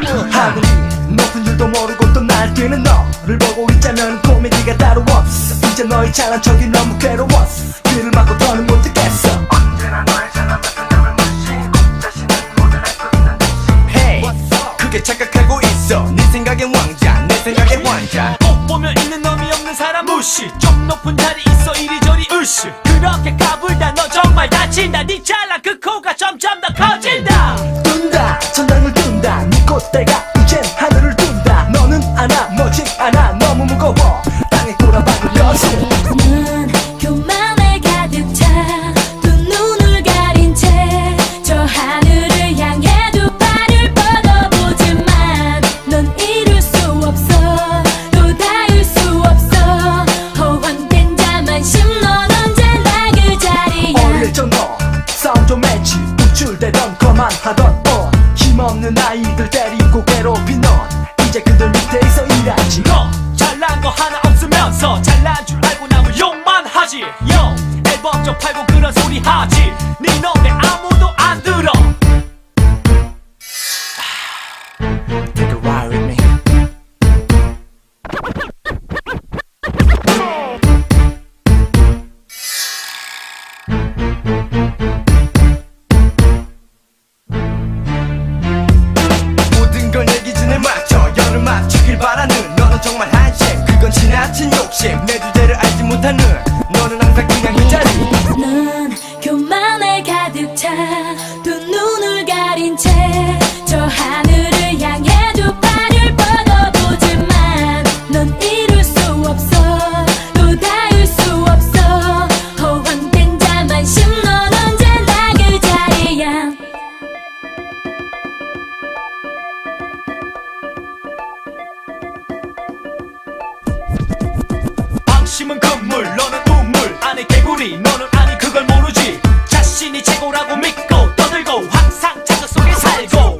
하늘이 높은 줄도 모르고 또 날뛰는 너를 보고 있자면 코미디가 따로 없어. 이제 너의 잘난 척이 너무 괴로웠어. 귀를 막고 더는 못 듣겠어. 언제나 너의 잘난 말투를 무시고 자신은 모든 알고 있는 듯이. Hey, 그게 착각하고 있어. 네 생각엔 왕자, 내 생각엔 왕자. 꼭 보면 있는 놈이 없는 사람 무시. 좀 높은 자리 있어 이리저리 으쌰. 그렇게 까불다 너 정말 다친다. 네 잘난 그 코가 점점 더 커진다. 둔다 천장을 둔다. 네 콧대가 이젠 하늘을 둔다. 너는 안아 멋진 않아 너무 무거워. 땅에 꼬라박을 것을. 넌 교만에 가득 차 두 눈을 가린 채 저 하늘을 향해 두 발을 뻗어보지만 넌 이룰 수 없어 또 닿을 수 없어. 허황된 자만심 넌 언제나 그 자리야. 어릴 적 너 싸움 좀 했지. 우쭐대던 거만하던 힘없는 아이들 때리고 괴롭힌 넌 이제 그들 밑에서 일하지. 너 잘난 거 하나 없으면서 잘난 줄 알고 남을 욕만 하지. 요 앨범 좀 팔고 그런 소리 하지. 네 노래 아무도 안 들어. Take a ride with me. 모든 걸 내 기준에 맞춰 열을 맞추길 바라는 너는 정말 한심. 그건 지나친 욕심. 내 주제를 알지 못하는 너는 항상 그냥 이 자리. 넌 교만에 가득 차 두 눈을 가린 채 저 하늘을 향해 두 발을 뻗어보지만 넌 이룰 수 없어 또 닿을 수 없어. 허황된 자만심 넌 언제나 그 자리야. 방심은 금물 너는 우물 안에 개구리. 너는 아니 그걸 모르지. 자신이 최고라고 믿고 떠들고 항상 자극 속에 살고.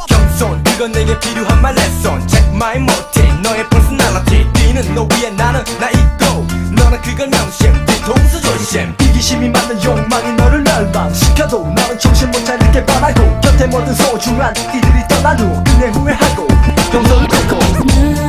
겸손 그건 내게 필요한 말 레슨. Check my motive 너의 personality. 뛰는 너 위에 나는 나 있고 너는 그걸 명심. 뒤통수 조심. 이기심이 많은 욕망이 너를 멸망시켜도 너는 정신 못 차리게 바라고 곁에 모든 소중한 이들이 떠난 후 그네 후회하고 용서를 걷고.